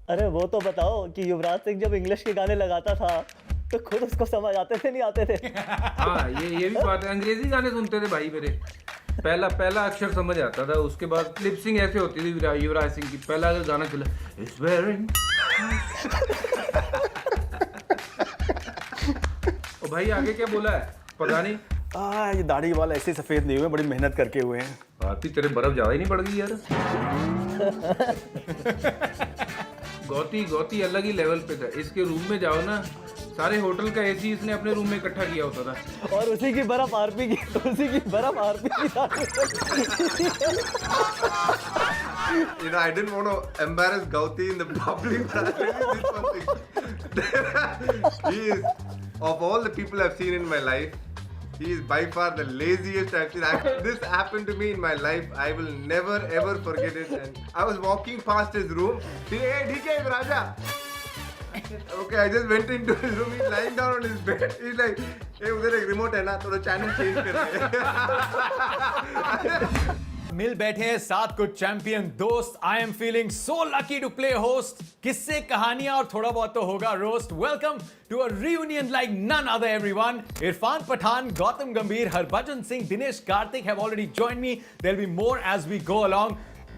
अरे वो तो बताओ कि युवराज सिंह जब इंग्लिश के गाने लगाता था तो खुद उसको समझ आते थे नहीं आते थे? हाँ ये भी बात है, अंग्रेजी गाने सुनते थे भाई मेरे। पहला अक्षर समझ आता था, उसके बाद लिपसिंग ऐसे होती थी युवराज सिंह की। पहला अगर गाना चला इट्स वेयरिंग ओ भाई आगे क्या बोला है पता नहीं। ये दाढ़ी वाला ऐसे सफेद नहीं हुए, बड़ी मेहनत करके हुए हैं। आरती तेरे बर्फ ज्यादा ही नहीं पड़ गई यार। गौती अलग ही लेवल पे था। इसके रूम में जाओ ना, सारे होटल का एसी इसने अपने रूम में इकट्ठा किया होता था। और उसी की बर्फ आरपी की You know, I didn't want to embarrass Gauti in the public, but I'll tell you this one thing. He is, of all the people I've seen in my life, he is by far the laziest I've seen. This happened to me in my life. I will never ever forget it. And I was walking past his room. Hey, DK, Raja. Okay, I just went into his room. He's lying down on his bed. He's like, hey, उधर एक remote है ना, थोड़ा channel change कर दे। मिल बैठे हैं 7 कुछ champion दोस्त। I am feeling so lucky to play host. किस्से, कहानियां और थोड़ा बहुत तो होगा रोस्ट। Welcome to a reunion like none other everyone. Irfan Pathan, Gautam Gambhir, Harbhajan Singh, Dinesh Karthik have already joined me. There will be more as we go along.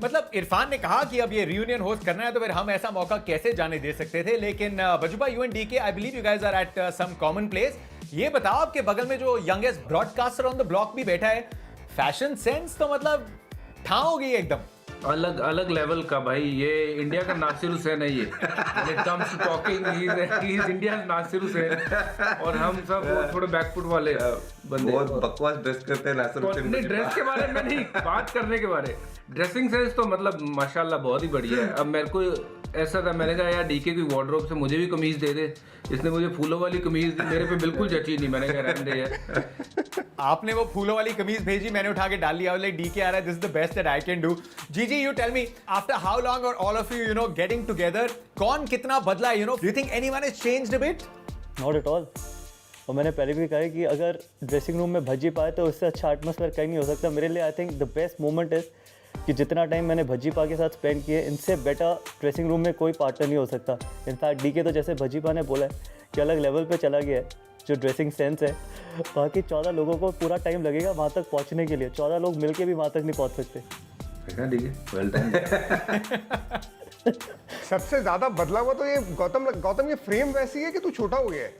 मतलब इरफान ने कहा कि अब ये रियूनियन होस्ट करना है, तो फिर हम ऐसा मौका कैसे जाने दे सकते थे। लेकिन बजुबा, you and DK, I believe you guys are at some common place. ये बताओ, आपके बगल में जो youngest broadcaster on the block भी बैठा है, फैशन सेंस तो मतलब ठाव हो गई एकदम अलग लेवल का भाई। ये इंडिया का नासिर हुसैन है। ये When it comes to talking, he is India's Nasir Hussain. और हम सब वो थोड़े बैकफुट वाले बंदे। बहुत बकवास ड्रेस करते हैं नासिर हुसैन। नहीं, ड्रेस के बारे में नहीं, बात करने के बारे। ड्रेसिंग सेंस तो मतलब माशाल्लाह बहुत ही बढ़िया है। अब मेरे को ऐसा था, मैंने कहा यार डीके की वार्डरोब से मुझे भी कमीज दे दे। इसने मुझे फूलों वाली कमीज दी, मेरे पे बिल्कुल जची नहीं। मैंने कहा रहने दे यार। आपने वो फूलों वाली कमीज भेजी, मैंने उठा के डाल लिया। लाइक डीके आ रहा है, this is the best that I can do. जी you tell me, after how long और all of you know getting together, कौन कितना बदला? You know, do you think anyone has changed a bit? Not at all. और मैंने पहले भी कहा है कि अगर ड्रेसिंग रूम में भज्जी पाए तो उससे अच्छा एटमॉस्फेयर कहीं नहीं हो सकता। मेरे लिए I think the best moment is कि जितना टाइम मैंने भज्जीपा के साथ स्पेंड किए, इनसे बेटर ड्रेसिंग रूम में कोई पार्टनर नहीं हो सकता। इनफैक्ट डीके तो जैसे भज्जीपा ने बोला है कि अलग लेवल पे चला गया है जो ड्रेसिंग सेंस है। बाकी 14 लोगों को पूरा टाइम लगेगा वहाँ तक पहुँचने के लिए। 14 लोग मिलके भी वहाँ तक नहीं पहुँच सकते। सबसे ज्यादा बदला हुआ तो ये गौतम ये फ्रेम वैसी है कि तू छोटा हो गया है।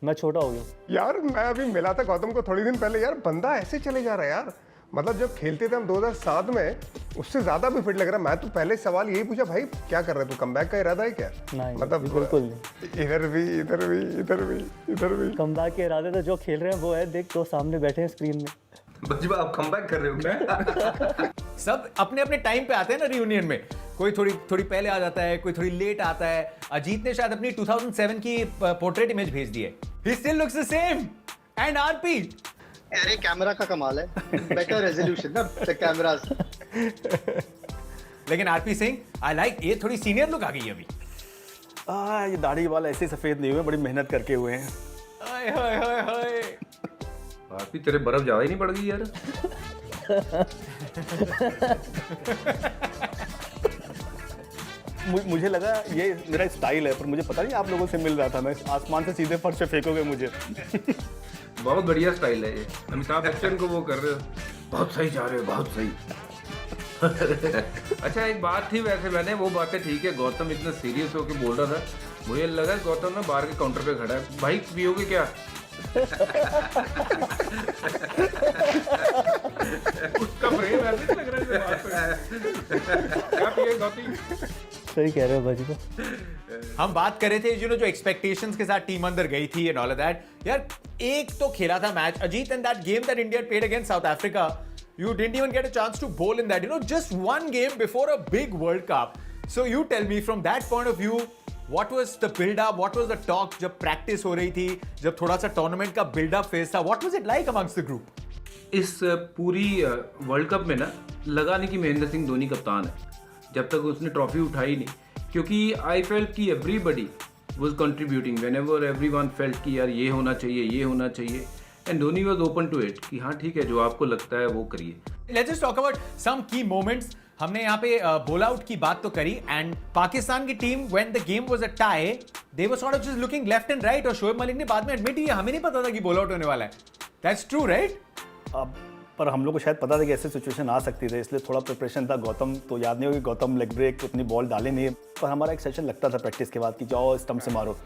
मैं छोटा हो गया यार मैं अभी मिला था गौतम को थोड़ी दिन पहले, यार बंदा ऐसे चले जा रहा है यार। मतलब जब खेलते थे हम 2007 में, उससे ज्यादा भी फिट लग रहा है। मैं तो पहले सवाल यही पूछा, भाई क्या कर रहे तू, कमबैक का इरादा है क्या? नहीं, मतलब बिल्कुल नहीं। इधर भी कमबैक के इरादे तो जो खेल रहे हैं वो है, देख तो सामने बैठे हैं स्क्रीन में। बजबा आप कमबैक कर रहे हो क्या? सब अपने अपने टाइम पे आते हैं ना रियूनियन में। कोई थोड़ी पहले आ जाता है, कोई थोड़ी लेट आता है। अजीत ने शायद अपनी 2007 की पोर्ट्रेट इमेज भेज दी है। He still looks the same. And RP, अरे कैमरा का कमाल है, बेटर रेजोल्यूशन ना द कैमरास। लेकिन आरपी सिंह, आई लाइक, ये थोड़ी सीनियर लुक आ गई अभी। ये दाढ़ी वाला ऐसे सफेद नहीं हुए, बड़ी मेहनत करके हुए हैं। हाय हाय हाय हाय। आरती तेरे बर्फ ज्यादा ही नहीं पड़ गई यार। मुझे लगा ये मेरा स्टाइल है, पर मुझे पता नहीं आप लोगों से मिल रहा था। मैं आसमान से सीधे फर्श पे फेंकोगे मुझे। बहुत बढ़िया स्टाइल है ये। अमिताभ बच्चन को वो कर रहे हो, बहुत सही जा रहे हो, बहुत सही। अच्छा एक बात थी, वैसे मैंने वो बातें ठीक है, गौतम इतना सीरियस होकर बोल रहा था, मुझे लगा गौतम ना बाहर के काउंटर पे खड़ा है। भाई पियोगे क्या? उसका फ्रेम ऐसे लग रहा है। क्या पिए गौतम? सही कह रहे हो भाजी। हम बात कर रहे थे जो एक्सपेक्टेशंस के साथ टीम अंदर गई थी एंड ऑल ऑफ दैट। यार एक तो खेला था match Ajit, and that game that India played against south Africa, you didn't even get a chance to bowl in that, just one game before a big World Cup. So you tell me from that point of view, what was the build up, what was the talk जब practice हो रही थी, जब थोड़ा सा tournament का build up phase था, what was it like amongst the group? इस पूरी वर्ल्ड कप में ना लगाने की महेंद्र सिंह धोनी कप्तान है, जब तक उसने ट्रॉफी उठाई नहीं। क्योंकि आई फेल्ट कि everybody was contributing whenever everyone felt कि यार ये होना चाहिए, ये होना चाहिए, and Dhoni was open to it कि हाँ ठीक है जो आपको लगता है वो करिए। Let's just talk about some key moments. हमने यहाँ पे बोल आउट की बात तो करी एंड पाकिस्तान की team when the game was a tie they were sort of just looking left and right और शोएब मलिक ने बाद में एडमिट किया हमें नहीं पता था कि बोल आउट होने वाला है. That's true right? अब पर हम लोग को शायद पता था कि ऐसे सिचुएशन आ सकती थी, इसलिए थोड़ा प्रिपरेशन था. गौतम तो याद नहीं होगी, गौतम लेग ब्रेक अपनी बॉल डाले नहीं, पर हमारा एक सेशन लगता था प्रैक्टिस के बाद कि जाओ स्टंप से मारो.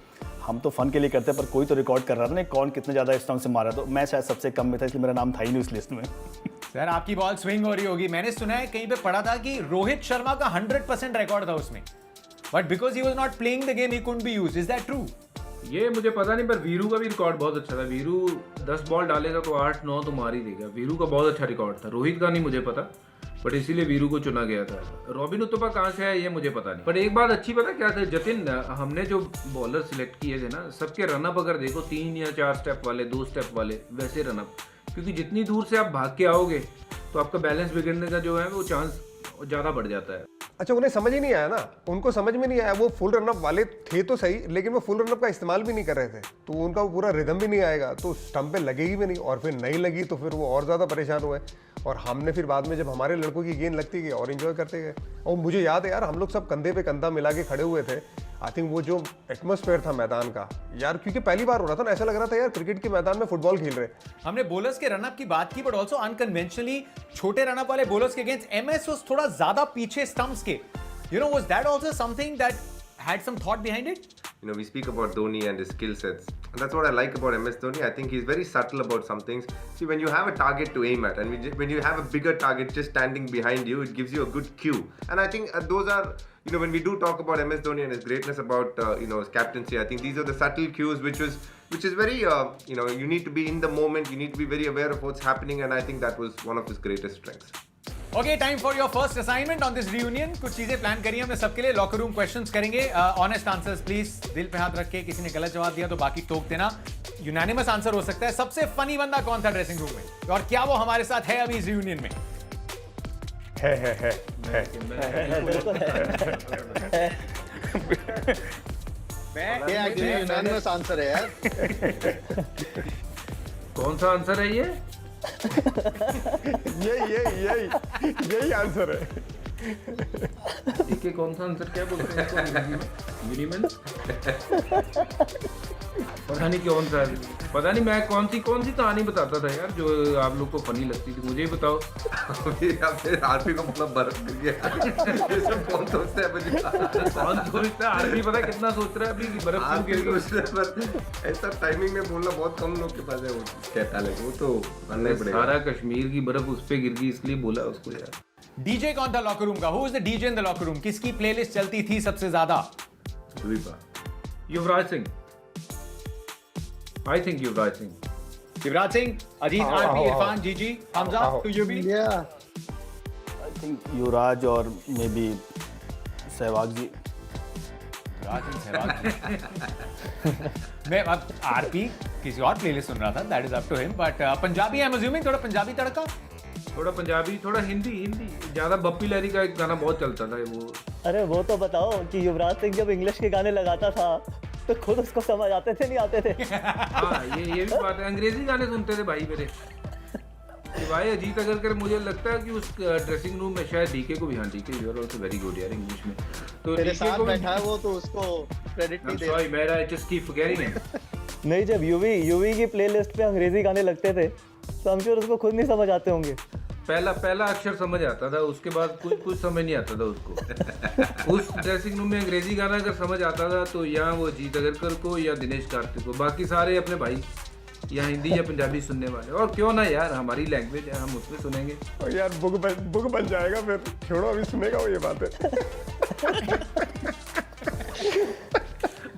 हम तो फन के लिए करते, पर कोई तो रिकॉर्ड कर रहा था ना कौन कितने ज़्यादा स्टंप से मारा. तो मैं शायद सबसे कम में था, इसलिए मेरा नाम था ही नहीं उस लिस्ट में. सर आपकी बॉल स्विंग हो रही होगी. मैंने सुना है कहीं पे पढ़ा था कि रोहित शर्मा का 100% रिकॉर्ड था उसमें, but because he was not playing the game he couldn't be used. Is that true? ये मुझे पता नहीं, पर वीरू का भी रिकॉर्ड बहुत अच्छा था. वीरू 10 बॉल डालेगा तो 8-9 तो मार ही देगा. वीरू का बहुत अच्छा रिकॉर्ड था. रोहित का नहीं मुझे पता, बट इसीलिए वीरू को चुना गया था. रॉबिन उत्तपा कहाँ से है ये मुझे पता नहीं. पर एक बात अच्छी पता क्या था जतिन, हमने जो बॉलर सिलेक्ट किए थे ना, सबके रनअप अगर देखो 3 या 4 स्टेप वाले, 2 स्टेप वाले, वैसे रनअप. क्योंकि जितनी दूर से आप भाग के आओगे तो आपका बैलेंस बिगड़ने का जो है वो चांस ज़्यादा बढ़ जाता है. अच्छा, उन्हें समझ ही नहीं आया ना, उनको समझ में नहीं आया. वो फुल रनअप वाले थे तो सही, लेकिन वो फुल रनअप का इस्तेमाल भी नहीं कर रहे थे, तो उनका वो पूरा रिदम भी नहीं आएगा, तो स्टंप पे लगेगी भी नहीं, और फिर नहीं लगी तो फिर वो और ज़्यादा परेशान हुए. और हमने फिर बाद में जब हमारे लड़कों की गेंद लगती गई और इन्जॉय करते गए. और मुझे याद है यार, हम लोग सब कंधे पे कंधा मिला के खड़े हुए थे. आई थिंक वो जो एटमॉस्फेयर था मैदान का यार, क्योंकि पहली बार हो रहा था ना, ऐसा लग रहा था यार क्रिकेट के मैदान में फुटबॉल खेल रहे. हमने बॉलर्स के रनअप की बात की, बट ऑल्सो अनकन्वेंशनली छोटे रनअप वाले बॉलर्स के अगेंस्ट एमएस वाज थोड़ा ज्यादा पीछे स्टंप्स के. You know, was that also something that had some thought behind it? You know, we speak about Dhoni and his skill sets, and that's what I like about MS Dhoni. I think he's very subtle about some things. See, when you have a target to aim at, and when you have a bigger target just standing behind you, it gives you a good cue. And I think those are, you know, when we do talk about MS Dhoni and his greatness about, you know, his captaincy, I think these are the subtle cues which is very, you know, you need to be in the moment, you need to be very aware of what's happening, and I think that was one of his greatest strengths. Okay, time for your first assignment on this reunion. कुछ चीजें plan करी हमने सबके लिए. Locker room questions करेंगे. Honest answers please. दिल पे हाथ रख के, किसी ने गलत जवाब दिया तो बाकी टोक देना. यूनानिमस आंसर हो सकता है. सबसे फनी बंदा कौन था ड्रेसिंग रूम में, और क्या वो हमारे साथ है अभी इस रियूनियन में? है. ये एक्चुअली यूनानिमस आंसर है यार. कौन सा आंसर है ये? यही आंसर है. ठीक है, कौन सा आंसर क्या बोलते हैं इसको यूनिमन? पता नहीं कौन सा है. पता नहीं मैं कौन सी कहानी बताता था यार जो आप लोग को फनी लगती थी. मुझे ही बताओ. आरपी को मतलब बर्फ गिर गया. ये सब कौन सोचता है मुझे? कौन सोचता है? आरपी पता कितना सोच रहा है अभी कि बर्फ क्यों गिर गई. पर ऐसा टाइमिंग में बोलना बहुत कम लोग के पास है. वो कहता है वो तो मानना ही पड़ेगा. सारा कश्मीर की बर्फ उस पे गिर गई इसलिए बोला उसको यार. डीजे कौन था लॉकर रूम का? Who is the DJ in the locker room? किसकी प्लेलिस्ट चलती थी सबसे ज्यादा? Yuvraj Singh. I think Yuvraj Singh. Yuvraj Singh, Ajit, RP, Irfan, GG, Hamza, to you be? I think Yuvraj और मे बी सहवाग जी. मैं अब आरपी किसी और प्लेलिस्ट सुन रहा था. That is up to him. But Punjabi, I am assuming थोड़ा पंजाबी तड़का. थोड़ा पंजाबी, थोड़ा हिंदी. ज्यादा बप्पी लहरी का एक गाना बहुत चलता था वो. अरे वो तो बताओ कि युवराज सिंह जब इंग्लिश के गाने लगाता था तो खुद उसको समझ आते थे नहीं आते थे? हाँ, ये भी बात है. अंग्रेजी गाने सुनते थे भाई मेरे. भाई अजीत अगरकर मुझे लगता है कि उस ड्रेसिंग रूम में शायद डीके को भी. हाँ, DK you are also very good यार इंग्लिश में. तो तेरे डीके साथ को बैठा है वो, तो उसको क्रेडिट नहीं दे. सॉरी मेरा जस्ट कीप फॉरगेटिंग हिम. नहीं, जब यूवी की प्लेलिस्ट पे अंग्रेजी गाने लगते थे तो हम श्योर उसको खुद नहीं समझ आते होंगे. पहला अक्षर समझ आता था, उसके बाद कुछ समझ नहीं आता था उसको. उस ड्रेसिंग रूम में अंग्रेजी गाना अगर समझ आता था तो या वो अजीत अगरकर को या दिनेश कार्तिक को. बाकी सारे अपने भाई या हिंदी या पंजाबी सुनने वाले. और क्यों ना यार, हमारी लैंग्वेज है, हम उसमें सुनेंगे. और यार बुक बन जाएगा फिर. छोड़ो, अभी सुनेगा वो ये बात है.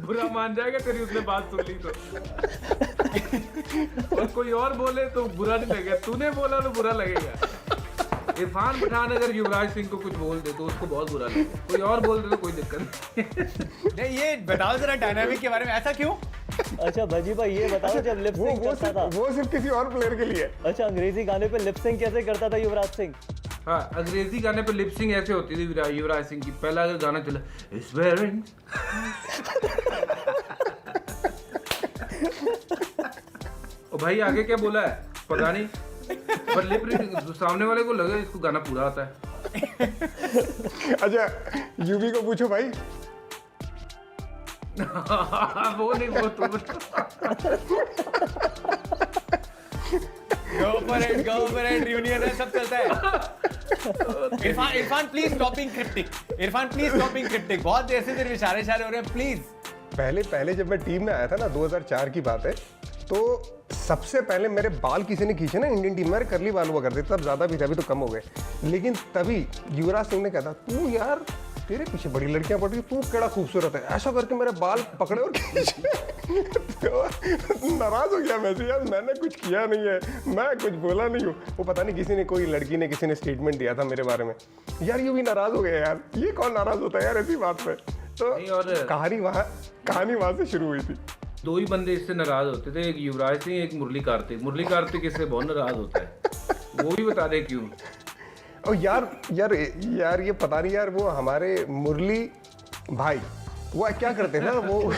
बुरा मान जाएगा तेरी उसने बात सुन ली तो. और कोई और बोले तो बुरा नहीं लगेगा. तूने बोला तो बुरा लगेगा. इरफान पठान अगर युवराज सिंह को कुछ बोल दे तो उसको बहुत बुरा लगेगा. कोई और बोल दे तो कोई दिक्कत नहीं. ये बताओ जरा डायनामिक के बारे में, ऐसा क्यों? अच्छा भजी भाई, ये बताओ जब लिप सिंक करता था. वो सिर्फ किसी और प्लेयर के लिए. अच्छा, अंग्रेजी गाने पे लिप सिंक कैसे करता था युवराज सिंह? हाँ, अंग्रेजी गाने पे लिपसिंग ऐसे होती थी युवराज सिंह की. पहला अगर गाना चला इस वेयरिंग ओ भाई आगे क्या बोला है पता नहीं, पर लिप रीडिंग सामने वाले को लगा इसको गाना पूरा आता है. अच्छा यूवी को पूछो भाई। वो नहीं, वो तो go for it, reunion है, सब चलता है। Irfan please stop being cryptic. बहुत देर से तेरे इशारे हो रहे हैं, प्लीज। पहले जब मैं टीम में आया था ना, 2004 की बात है, तो सबसे पहले मेरे बाल किसी ने खींचे ना इंडियन टीम में, करली बाल हुआ करते, तब ज्यादा भी थे, अभी तो कम हो गए, लेकिन तभी युवराज सिंह ने कहा था, तू यार तेरे पीछे बड़ी लड़कियां पड़ रही, तू केड़ा खूबसूरत है, ऐसा करके मेरे बाल पकड़े और खींचे। तो नाराज हो गया मैं से, यार मैंने कुछ किया नहीं है, मैं कुछ बोला नहीं हूँ। वो पता नहीं किसी ने, कोई लड़की ने, किसी ने स्टेटमेंट दिया था मेरे बारे में, यार ये भी नाराज हो गया यार, ये कौन नाराज होता है यार ऐसी बात पे। तो नहीं, और कहानी वहाँ से शुरू हुई थी। दो ही बंदे इससे नाराज होते थे, एक युवराज सिंह, एक मुरली कार्तिक इससे बहुत नाराज होता है। वो भी बता दे क्यों। और यार ये पता नहीं यार, वो हमारे मुरली भाई वो क्या करते हैं ना वो।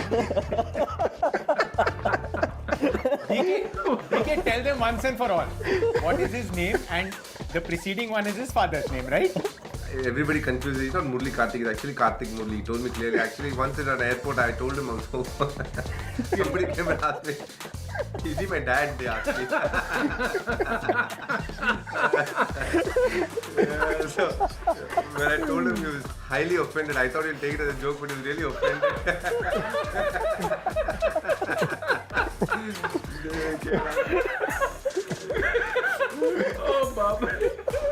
DK, tell them once and for all, what is his name and the preceding one is his father's name, right? Everybody confused. It's not Murli Karthik. It's actually Karthik Murli. He told me clearly. Actually, once in an airport, I told him also. Somebody came and asked me, "Is he my dad?" They asked me. So when I told him, he was highly offended. I thought he'll take it as a joke, but he was really offended. Oh, Baba.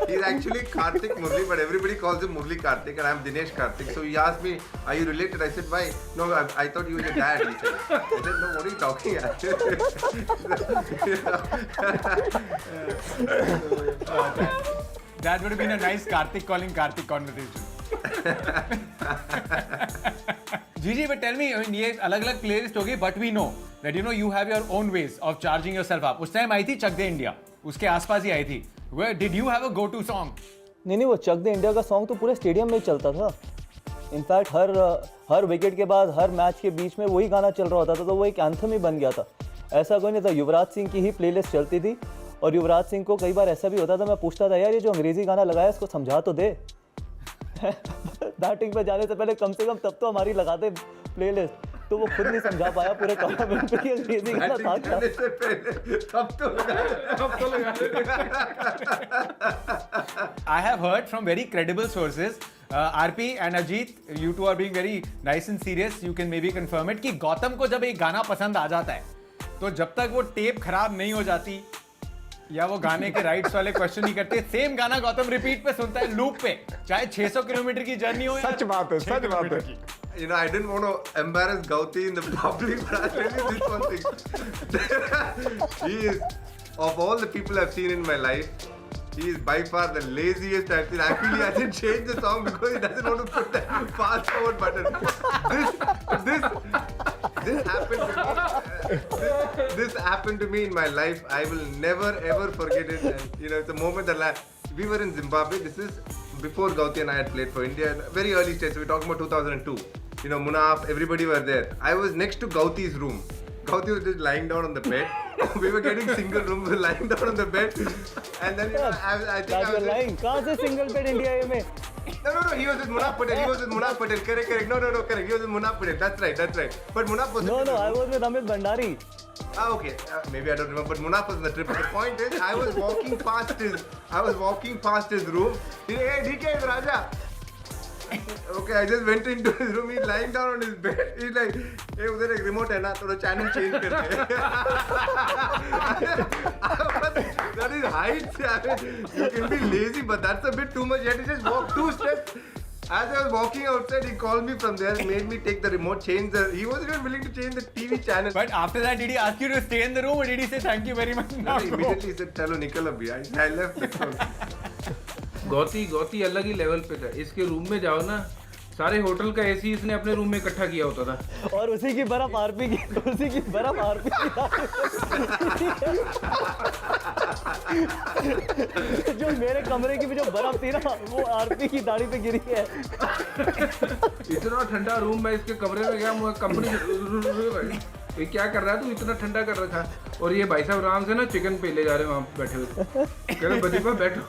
He's actually Karthik Murli, but everybody calls him Murli Karthik, and I'm Dinesh Karthik. So he asked me, "Are you related?" I said, "Why?" "No, I thought you were your dad." He said. I said, "No, what are you talking about?" That would have been a nice Karthik calling Karthik conversation. Gigi, but tell me, I mean, ये अलग-अलग playlist होगी, but we know that you have your own ways of charging yourself up. उस time I थी चक दे India, उसके आसपास ही आई थी। Where did you have a go-to song? नहीं, वो चक दे इंडिया का सॉन्ग तो पूरे स्टेडियम में ही चलता था। इनफैक्ट हर विकेट के बाद, हर मैच के बीच में वही गाना चल रहा होता था, तो वो एक एंथम ही बन गया था। ऐसा कोई नहीं था, युवराज सिंह की ही प्लेलिस्ट चलती थी, और युवराज सिंह को कई बार ऐसा भी होता था, मैं पूछता था, यार ये जो अंग्रेजी गाना लगाया इसको समझा तो दे। बैटिंग पे जाने से पहले कम से कम तब तो हमारी लगा दे प्लेलिस्ट। तो वो खुद नहीं समझा पाया पूरे टूर्नामेंट में कि अंग्रेजी गाना था क्या। I have heard from very credible sources, RP and Ajit, you two are being very nice and serious. You can maybe confirm it कि गौतम को जब एक गाना पसंद आ जाता है, तो जब तक वो टेप खराब नहीं हो जाती या वो गाने के राइट्स वाले क्वेश्चन नहीं करते, सेम गाना गौतम रिपीट पे सुनता है, लूप पे, चाहे 600 किलोमीटर की जर्नी हो। सच बात है। I didn't want to embarrass Gauti in the public, but I'll tell you this one thing. He is, of all the people I've seen in my life, he is by far the laziest I've seen. Actually, I didn't change the song because he doesn't want to put the fast forward button. This happened to me in my life. I will never ever forget it. And it's a moment that we were in Zimbabwe. This is before Gauti and I had played for India. Very early stage. So we're talking about 2002. Munaf, everybody were there. I was next to Gauti's room. Gauti was just lying down on the bed. We were getting single room. We were lying down on the bed. And then I think I was lying. कहाँ से single bed India में? No. He was with Munaf Patel. Correct. No. Correct. He was with Munaf Patel. That's right. But Munaf was. No. I was with Amit Bhandari. Okay. Maybe I don't remember. But Munaf was on the trip. But the point is, I was walking past his room. Hey, DK, Raja. Okay, I just went into his room. He's lying down on his bed. He's like, hey, उधर एक remote है ना, थोड़ा channel change कर दे. That is height. You can be lazy, but that's a bit too much. You have to just walk 2 steps. As I was walking outside, he called me from there, made me take the remote, he wasn't even willing to change the TV channel. But after that, did he ask you to stay in the room, or did he say thank you very much? No, immediately he said, चलो निकल अभी. I left. Gauti अलग ही level पे था। इसके room में जाओ ना, सारे होटल का एसी इसने अपने रूम में इकट्ठा किया होता था, और उसी की बर्फ आरपी की जो मेरे कमरे की भी जो बर्फ थी ना, वो आरपी की दाढ़ी पे गिरी है। इतना ठंडा रूम, मैं इसके कमरे में गया, कंपनी ये क्या कर रहा है तू, इतना ठंडा कर रखा है। और ये भाई साहब आराम से ना चिकन पे ले जा रहे हैं, वहाँ बैठे हुए, कह रहे बदीपा बैठो।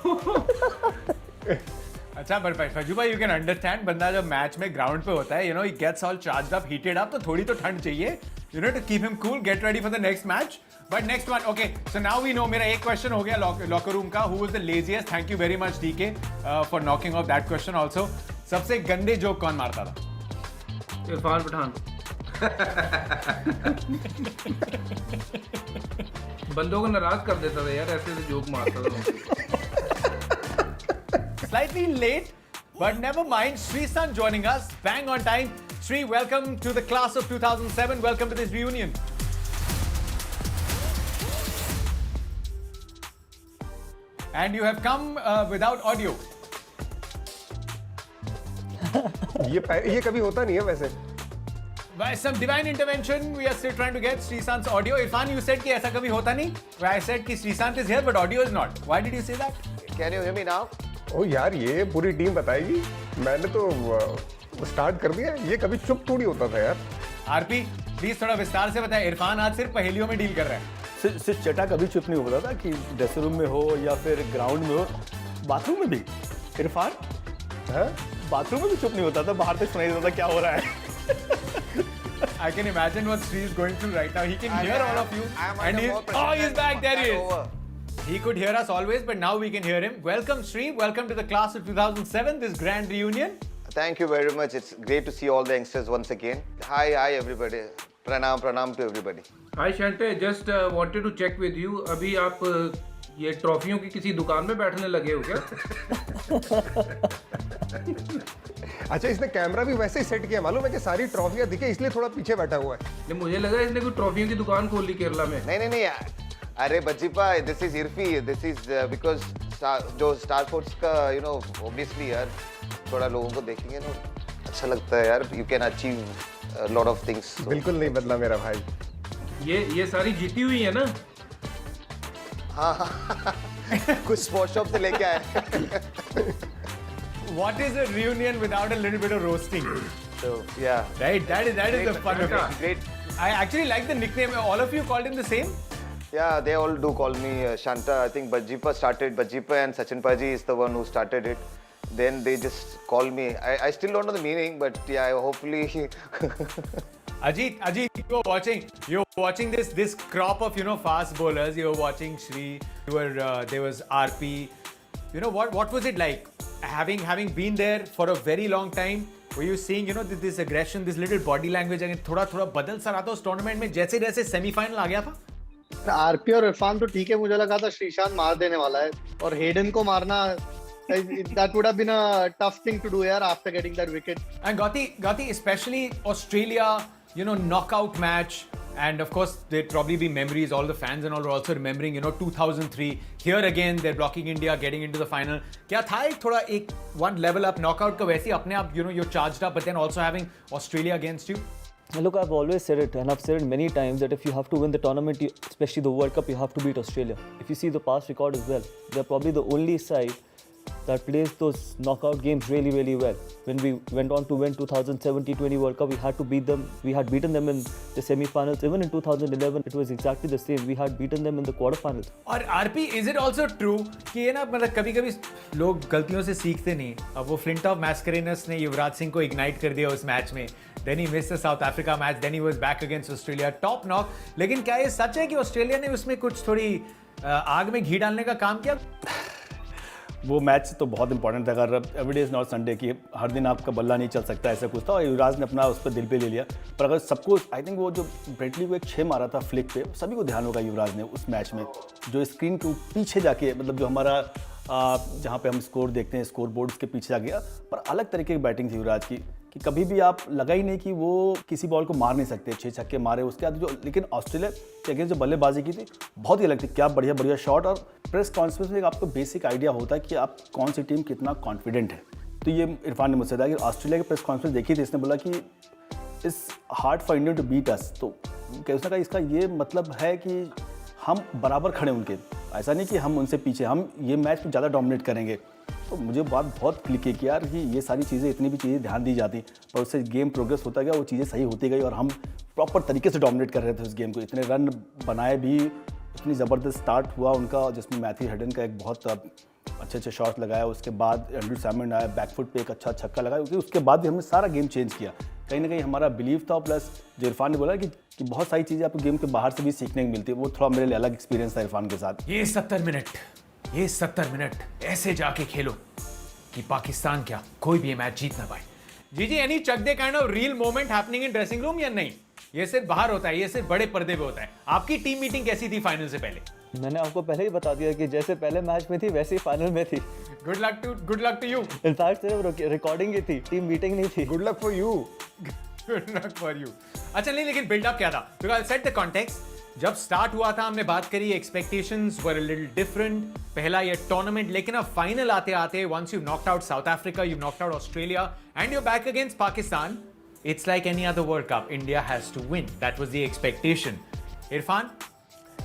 अच्छा पर फजू भाई, यू कैन अंडरस्टैंड, बंदा जब मैच में ग्राउंड पे होता है, you know, he gets all charged up, heated up, तो थोड़ी तो ठंड चाहिए, you know, to keep him cool, get ready for the next match. But next one, okay, so now we know. मेरा एक क्वेश्चन हो गया लॉकर रूम का. Who was the laziest? Thank you very much DK for knocking off that question also. सबसे गंदे joke कौन मारता था? इरफान पठान. बंदों को नाराज कर देता था यार, ऐसे जोक मारता था. Slightly late, but never mind. Srisan joining us, bang on time. Sri, welcome to the class of 2007. Welcome to this reunion. And you have come without audio. ये कभी होता नहीं है वैसे. By some divine intervention, we are still trying to get Srisan's audio. Irfan, you said कि ऐसा कभी होता नहीं. I said कि Srisant is here, but audio is not. Why did you say that? Can you hear me now? ओ यार, ये पूरी team बताएगी. मैंने तो स्टार्ट कर दिया. ये कभी चुप थोड़ी होता था यार. आरपी, प्लीज थोड़ा विस्तार से बताएं. इरफान आज सिर्फ पहेलियों में डील कर रहा है. सिर्फ चटा कभी चुप नहीं होता था कि ड्रेसिंग रूम में हो या फिर ग्राउंड में हो, बाथरूम में भी. इरफान बाथरूम में भी चुप नहीं होता था, बाहर तक सुनाई देता था क्या हो रहा है. I can imagine what Sri is going through right now. He can hear all of you. And he's back. There he is. He could hear us always, but now we can hear him. Welcome, Sri. Welcome to the class of 2007, this grand reunion. Thank you very much. It's great to see all the youngsters once again. Hi everybody. Pranam to everybody. Hi Shante, just wanted to check with you. अभी आप ये ट्रॉफियों की किसी दुकान में बैठने लगे हो क्या? अच्छा, इसने कैमरा भी वैसे ही सेट किया, मालूम है कि सारी ट्रॉफियां दिखे, इसलिए थोड़ा पीछे बैठा हुआ है. नहीं, मुझे लगा इसने कोई ट्रॉफियों की दुकान खोली केरला में. नहीं यार. अरे बज्जीपा, this is Irfi. This is because जो स्टार स्पोर्ट्स का, यू नो, ऑब्वियसली यार थोड़ा लोगों को देखेंगे ना, अच्छा लगता है यार. You can achieve lot of things. बिल्कुल नहीं बदला मेरा भाई. ये सारी जीती हुई है ना? हाँ. कुछ स्पोर्ट्स शॉप से लेके आए. What is a reunion without a little bit of roasting? So yeah. Right, that is the fun of it. Great. I actually like the nickname. All of you called him the same? Yeah, they all do call me Shanta. I think Bajjipa and Sachin Paji is the one who started it. Then they just call me. I still don't know the meaning, but yeah, hopefully. Ajit, you're watching this crop of, you know, fast bowlers. You're watching Sri. There was RP. You know what was it like having been there for a very long time? Were you seeing, you know, this aggression, this little body language, अगर थोड़ा बदल सा रहा था उस tournament में जैसे semifinal आ गया था? आरपी और इरफान तो ठीक है, मुझे लगा था श्रीशांत मार देने वाला है, और हेडन को मारना, that would have been a tough thing to do यार after getting that wicket. And Gauti, especially Australia, you know, knockout match. And of course, there'd probably be memories. All the fans and all are also remembering, you know, 2003. Here again, they're blocking India, getting into the final. क्या था एक one level up knockout का वैसे अपने आप, you know, you're charged up, but then also having Australia against you. Look, I've always said it, and I've said it many times, that if you have to win the tournament, especially the World Cup, you have to beat Australia. If you see the past record as well, they're probably the only side that plays those knockout games really, really well. When we went on to win 2007 T20 World Cup, we had to beat them. We had beaten them in the semi-finals. Even in 2011, it was exactly the same. We had beaten them in the quarterfinals. और RP, is it also true कि ये ना, मतलब कभी-कभी लोग गलतियों से सीखते नहीं. अब वो Flintoff Mascarenas ने युवराज सिंह को ignite कर दिया उस मैच में. Then he missed the South Africa match. Then he was back against Australia. Top knock. लेकिन क्या ये सच है कि ऑस्ट्रेलिया ने उसमें कुछ थोड़ी आग में घी डालने का काम किया? वो मैच तो बहुत इंपॉर्टेंट था. अगर एवरीडे इज नॉट संडे कि हर दिन आपका बल्ला नहीं चल सकता, ऐसा कुछ था, और युवराज ने अपना उस पर दिल पे ले लिया. पर अगर सबको, आई थिंक वो जो ब्रेटली को एक 6 मारा था फ्लिक पे, सभी को ध्यान होगा युवराज ने उस मैच में, जो स्क्रीन के पीछे जाके, मतलब जो हमारा जहाँ पे हम स्कोर देखते हैं, स्कोर बोर्ड के पीछे जा गया. पर अलग तरीके की बैटिंग थी युवराज की, कि कभी भी आप लगा ही नहीं कि वो किसी बॉल को मार नहीं सकते. 6 छक्के मारे उसके बाद जो, लेकिन ऑस्ट्रेलिया के अगेंस्ट जो बल्लेबाजी की थी बहुत ही अलग थी. क्या बढ़िया शॉट, और प्रेस कॉन्फ्रेंस में आपको बेसिक आइडिया होता है कि आप कौन सी टीम कितना कॉन्फिडेंट है. तो ये इरफान ने मुझसे कहा कि ऑस्ट्रेलिया की प्रेस कॉन्फ्रेंस देखी थी, इसने बोला कि it's hard for India to beat us. तो उसने कहा इसका ये मतलब है कि हम बराबर खड़े उनके, ऐसा नहीं कि हम उनसे पीछे, हम ये मैच में ज़्यादा डोमिनेट करेंगे. तो मुझे बात बहुत क्लिक है कि यार कि ये सारी चीज़ें, इतनी भी चीज़ें ध्यान दी जाती, पर उससे गेम प्रोग्रेस होता गया, वो चीज़ें सही होती गई, और हम प्रॉपर तरीके से डोमिनेट कर रहे थे उस गेम को. इतने रन बनाए भी, इतनी ज़बरदस्त स्टार्ट हुआ उनका, जिसमें मैथ्यू हेडन का एक बहुत अच्छे अच्छे शॉट्स लगाया, उसके बाद एंड्रू सैमन आया, बैकफुट पे एक अच्छा छक्का लगाया, क्योंकि उसके बाद भी हमने सारा गेम चेंज किया। कहीं ना कहीं हमारा बिलीव था, प्लस जो इरफान ने बोला कि बहुत सारी चीज़ें आपको गेम के बाहर से भी सीखने को मिलती है, वो थोड़ा मेरे लिए अलग एक्सपीरियंस था इरफान के साथ। ये 70 मिनट ऐसे जाके खेलो कि पाकिस्तान क्या कोई भी ये मैच जीत ना पाए। जी any Chak De kind of real moment happening in dressing room या नहीं? ये सिर्फ बाहर होता है, ये सिर्फ बड़े पर्दे पे होता है। आपकी टीम मीटिंग कैसी थी फाइनल से पहले? मैंने आपको पहले ही बता दिया कि जैसे पहले मैच में थी वैसे ही फाइनल में थी। Good luck to you. In fact सिर्फ रिकॉर्डिंग ही थी, टीम मीटिंग नहीं थी। Good luck for you. Good luck for you. अच्छा नहीं, लेकिन बिल्डअप क्या था? Because I set the context. जब स्टार्ट हुआ था हमने बात करी, expectations were a little different, पहला ये टूर्नामेंट, लेकिन अब फाइनल आते आते once you knocked out South Africa, you knocked out Australia and you back against Pakistan, it's like any other World Cup, India has to win, that was the expectation. Irfan,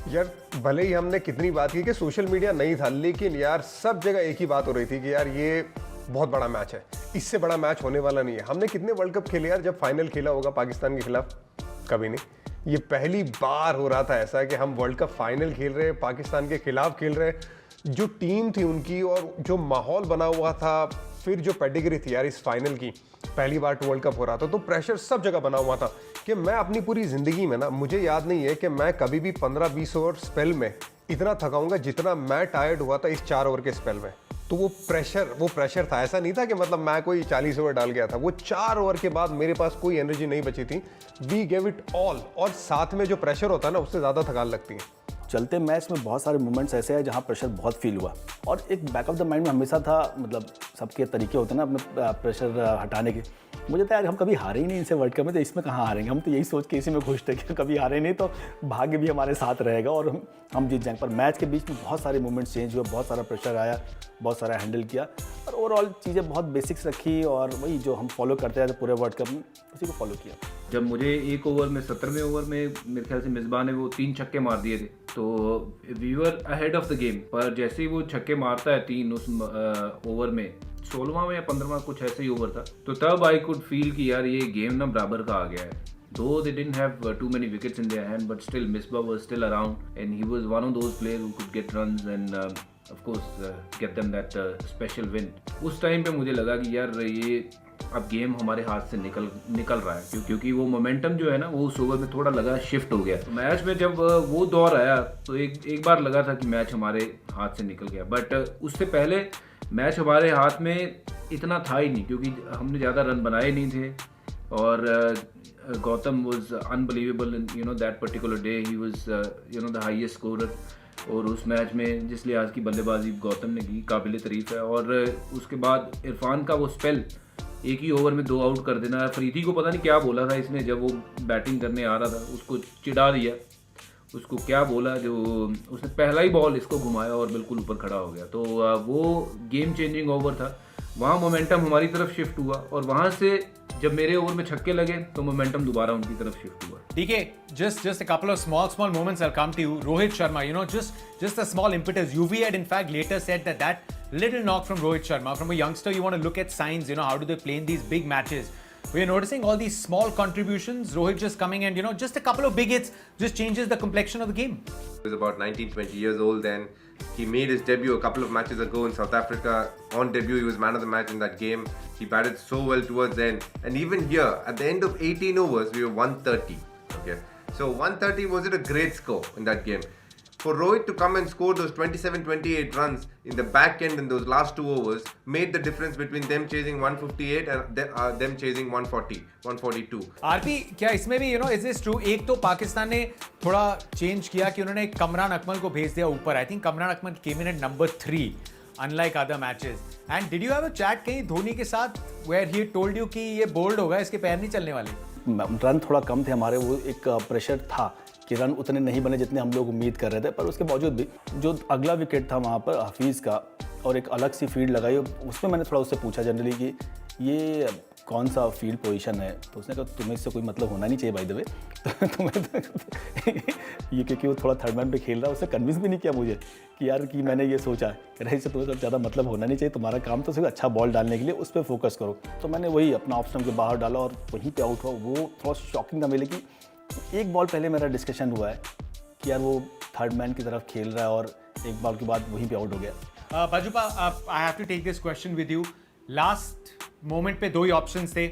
यार भले ही हमने कितनी बात की कि सोशल मीडिया नहीं था, लेकिन यार सब जगह एक ही बात हो रही थी कि यार ये बहुत बड़ा मैच है, इससे बड़ा मैच होने वाला नहीं है। हमने कितने वर्ल्ड कप खेले यार, जब फाइनल खेला होगा पाकिस्तान के खिलाफ? कभी नहीं। ये पहली बार हो रहा था ऐसा कि हम वर्ल्ड कप फाइनल खेल रहे हैं, पाकिस्तान के खिलाफ खेल रहे हैं। जो टीम थी उनकी और जो माहौल बना हुआ था, फिर जो पेडिग्री थी यार इस फाइनल की, पहली बार वर्ल्ड कप हो रहा था, तो प्रेशर सब जगह बना हुआ था कि मैं अपनी पूरी ज़िंदगी में ना, मुझे याद नहीं है कि मैं कभी भी 15-20 ओवर स्पेल में इतना थकाऊंगा जितना मैं टायर्ड हुआ था इस 4 ओवर के स्पेल में। तो वो प्रेशर था, ऐसा नहीं था कि मतलब मैं कोई 40 ओवर डाल गया था। वो 4 ओवर के बाद मेरे पास कोई एनर्जी नहीं बची थी। वी गेव इट ऑल, और साथ में जो प्रेशर होता है ना, उससे ज़्यादा थकान लगती है। चलते मैच में बहुत सारे मोमेंट्स ऐसे हैं जहाँ प्रेशर बहुत फील हुआ, और एक बैक ऑफ द माइंड में हमेशा था, मतलब सबके तरीके होते हैं ना अपने प्रेशर हटाने के। मुझे तो यार हम कभी हारे ही नहीं इनसे वर्ल्ड कप में, तो इसमें कहाँ हारेंगे? हम तो यही सोच के इसी में खुश थे कि कभी हारे नहीं तो भाग्य भी हमारे साथ रहेगा और हम जीत जाएंगे। पर मैच के बीच में बहुत सारे मोमेंट्स चेंज हुए, बहुत सारा प्रेशर आया, बहुत सारा हैंडल किया, और ओवरऑल चीज़ें बहुत बेसिक्स रखी, और वही जो हम फॉलो करते रहे पूरे वर्ल्ड कप में, उसी को फॉलो किया। जब मुझे एक ओवर में 17वें ओवर में मेरे ख्याल से मिसबा ने वो 3 छक्के मार दिए थे, तो we were ahead of the game. पर जैसे ही वो छक्के मारता है 3 उस ओवर में, 16वां या 15वां कुछ ऐसे ही ओवर था, तो तब आई कुड फील कि यार ये गेम ना बराबर का आ गया है। Though they didn't have too many wickets in their hand, but still Misbah was still around, and he was one of those players who could get runs and of course get them that special win. उस time पे मुझे लगा कि यार ये अब game हमारे हाथ से निकल रहा है, क्योंकि वो मोमेंटम जो है ना, वो उस ओवर में थोड़ा लगा शिफ्ट हो गया। मैच में जब वो दौर आया तो एक बार लगा था कि मैच हमारे हाथ से निकल गया, बट उससे पहले मैच हमारे हाथ में इतना था ही नहीं, क्योंकि हमने ज़्यादा रन बनाए नहीं थे, और Gautam was unbelievable in that particular day. He was the highest scorer, और उस मैच में जिस लिहाज की बल्लेबाजी गौतम ने की, काबिल तारीफ है। और उसके बाद इरफान का वो स्पेल, एक ही ओवर में 2 आउट कर देना। फरीदी को पता नहीं क्या बोला था इसने जब वो बैटिंग करने आ रहा था, उसको चिढ़ा दिया, उसको क्या बोला, जो उसने पहला ही बॉल इसको घुमाया और बिल्कुल ऊपर खड़ा हो गया। तो वो गेम चेंजिंग ओवर था, वहाँ मोमेंटम हमारी तरफ शिफ्ट हुआ, और वहाँ से जब मेरे ओवर में छक्के लगे तो मोमेंटम दोबारा उनकी तरफ शिफ्ट हुआ। DK, just a couple of small moments. I'll come to you. Rohit Sharma, just a small impetus. UV had in fact later said that little knock from Rohit Sharma, from a youngster, you want to look at signs. How do they play in these big matches? We're noticing all these small contributions. Rohit just coming and just a couple of big hits just changes the complexion of the game. He was about 19-20 years old then. He made his debut a couple of matches ago in South Africa. On debut, he was man of the match in that game. He batted so well towards the end. And even here, at the end of 18 overs, we were 130. Okay, so 130 wasn't a great score in that game. For Rohit to come and score those 27-28 runs in the back end in those last 2 overs made the difference between them chasing 158 and them chasing 140, 142. RP, क्या इसमें भी is this true? एक तो पाकिस्तान ने थोड़ा change किया कि उन्होंने कमरान अकमल को भेज दिया ऊपर। I think Kamran Akmal came in at number 3, unlike other matches. And did you have a chat कहीं धोनी के साथ where he told you कि ये बोल्ड होगा, इसके पैर नहीं चलने वाले? रन थोड़ा कम थे हमारे, वो एक प्रेशर था कि रन उतने नहीं बने जितने हम लोग उम्मीद कर रहे थे, पर उसके बावजूद भी जो अगला विकेट था वहाँ पर हफीज़ का, और एक अलग सी फील्ड लगाई, उसमें मैंने थोड़ा उससे पूछा जनरली कि ये कौन सा फील्ड पोजीशन है, तो उसने कहा तुम्हें इससे कोई मतलब होना नहीं चाहिए बाय द वे। तो तुम्हें ये क्योंकि वो थोड़ा थर्ड मैन पे खेल रहा है, उससे कन्विंस भी नहीं किया मुझे कि यार कि मैंने ये सोचा कि इससे तुम्हें ज़्यादा मतलब होना नहीं चाहिए, तुम्हारा काम तो सिर्फ अच्छा बॉल डालने के लिए, उस पर फोकस करो। तो मैंने वही अपना ऑप्शन के बाहर डाला और वहीं पे आउट हुआ। वो थोड़ा शॉकिंग था मेरे लिए कि एक बॉल पहले मेरा डिस्कशन हुआ है कि यार वो थर्ड मैन की तरफ खेल रहा है और एक बॉल के बाद वहीं पे आउट हो गया। Bajupa, I have to take this question with you. Last moment पे दो ही options थे,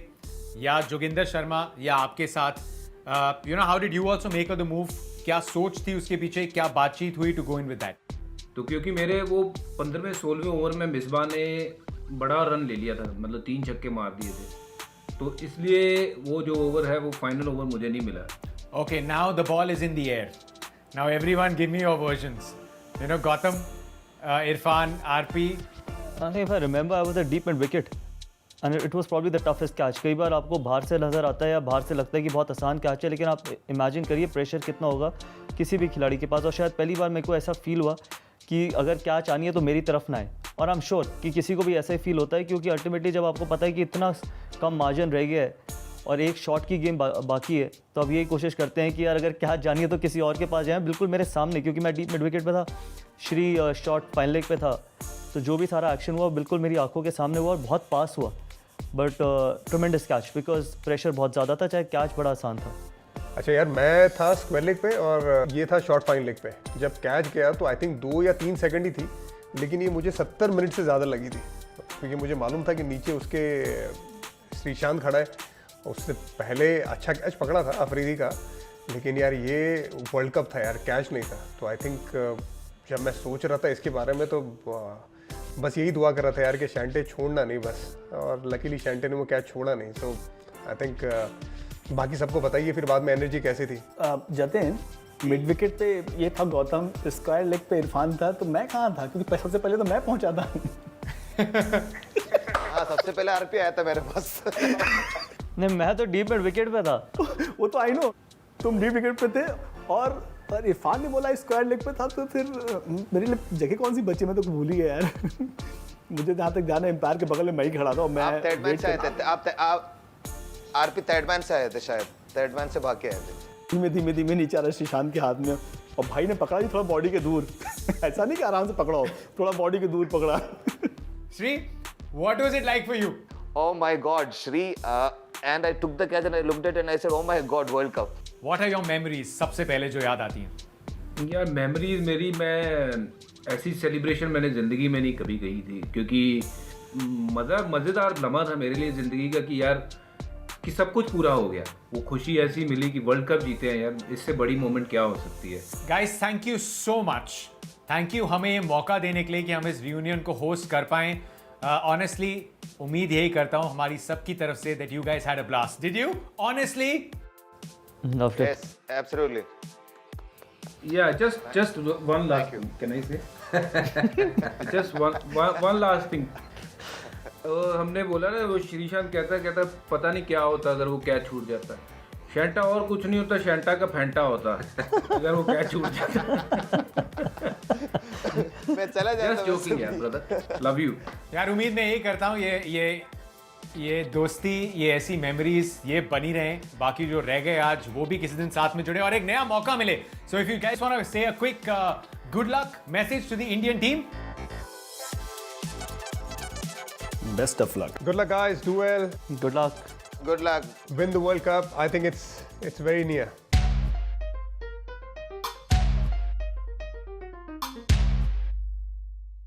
या जोगिंदर शर्मा या आपके साथ. You know, how did you also make the move? क्या सोच थी उसके पीछे, क्या बातचीत हुई to go in with that? तो क्योंकि मेरे वो 15वें 16वें ओवर में मिसबा ने बड़ा रन ले लिया था, मतलब 3 छक्के मार दिए थे, तो इसलिए वो जो ओवर है वो फाइनल ओवर मुझे नहीं मिला. Okay, now the ball is in the air. Now everyone give me your versions. You know, Gautam, Irfan, RP. I think if I remember, I was a deep mid wicket. And it was probably the toughest catch. कई बार आपको बाहर से नज़र आता है या बाहर से लगता है कि बहुत आसान कैच है, लेकिन आप इमेजिन करिए प्रेशर कितना होगा किसी भी खिलाड़ी के पास. और शायद पहली बार मेरे को ऐसा फील हुआ कि अगर कैच आनी है तो मेरी तरफ ना आए. और आई एम श्योर कि किसी को भी ऐसा ही फील होता है, क्योंकि अल्टीमेटली जब आपको पता है कि इतना कम मार्जिन रह गया है और एक शॉट की गेम बाकी है, तो अब यही कोशिश करते हैं कि यार अगर कैच जानी है तो किसी और के पास जाएँ. बिल्कुल मेरे सामने, क्योंकि मैं डीप मिड विकेट पे था, श्री शॉट फाइन लेग पे था, तो जो भी सारा एक्शन हुआ बिल्कुल मेरी आंखों के सामने हुआ और बहुत पास हुआ. But tremendous catch, because pressure बहुत ज़्यादा था, चाहे कैच बड़ा आसान था. अच्छा यार, मैं था स्क्वायर लेग पे और ये था शॉर्ट फाइन लेग पे. जब कैच गया तो आई थिंक 2 या 3 सेकंड ही थी, लेकिन ये मुझे 70 मिनट से ज़्यादा लगी थी, क्योंकि मुझे मालूम था कि नीचे उसके श्रीशांत खड़ा है. उससे पहले अच्छा कैच पकड़ा था अफरीदी का, लेकिन यार ये वर्ल्ड कप था यार, कैच नहीं था. तो आई थिंक जब मैं सोच रहा था इसके बारे में तो बस यही दुआ कर रहा था यार कि शैंटे छोड़ना नहीं बस, और लकीली शैंटे ने वो कैच छोड़ा नहीं. सो आई थिंक बाकी सबको बताइए फिर बाद में एनर्जी कैसी थी. जतिन, मिड विकेट पे ये था गौतम, स्क्वायर लेग पे इरफान था, तो मैं कहाँ था? क्योंकि सबसे पहले तो मैं पहुंचा था. हाँ, सबसे पहले आरपी आया था मेरे पास. नहीं, मैं तो डीप मिड विकेट पे था. वो तो आई नो, तुम डीप विकेट पे थे और इरफान ने बोला स्क्वायर लेग पे था, तो फिर मेरे लिए जगह कौन सी बची, मैं तो भूल ही गया यार. मुझे जहाँ तक जाना, एम्पायर के बगल में मैं ही खड़ा था और मैं आप थर्ड मैन से आए थे. आप आरपी थर्ड मैन से आए थे, शायद थर्ड मैन से भाग के आए थे. धीमे धीमे नीचे आ रहा श्रीशांत के हाथ में, और भाई ने पकड़ा ही थोड़ा बॉडी के दूर. ऐसा नहीं कि आराम से पकड़ा हो, थोड़ा बॉडी के दूर पकड़ा. Shri, what was it like for you? Oh my God, Shri, and I took the catch and I looked at it and I said, oh my God, World Cup. What are your memories? सबसे पहले जो याद आती हैं. यार memories मेरी, मैं ऐसी सेलिब्रेशन मैंने ज़िंदगी में नहीं कभी कही थी, क्योंकि मज़ेदार लम्हा था मेरे लिए ज़िंदगी का कि यार कि सब कुछ पूरा हो गया. वो खुशी ऐसी मिली कि वर्ल्ड कप जीते हैं यार, इससे बड़ी मोमेंट क्या हो सकती है. Guys, thank you so much. Thank you हमें ये मौका देने के लिए कि हम इस रियूनियन को होस्ट कर पाएं. Honestly, उम्मीद यही करता हूँ हमारी सबकी तरफ से that you guys had a blast. Did you? Honestly? Loved it. Yes, absolutely. Yeah, just one last thing. Can I say? Just one last thing. हमने बोला ना, वो श्रीशांत कहता पता नहीं क्या होता अगर वो कैच छूट जाता. शैंटा और कुछ नहीं होता, शैंटा का फैंटा होता अगर वो कैच छूट जाता. मैं चला जाता. Just joking यार brother. Love you. यार उम्मीद मैं यही करता हूँ ये दोस्ती, ये ऐसी मेमोरीज ये बनी रहें. बाकी जो रह गए आज वो भी किसी दिन साथ में जुड़े और एक नया मौका मिले. So if you guys want to say a quick good luck message to the Indian team. Best of luck. Good luck guys, do well, Good luck. Good luck. win the World Cup. I think it's very near.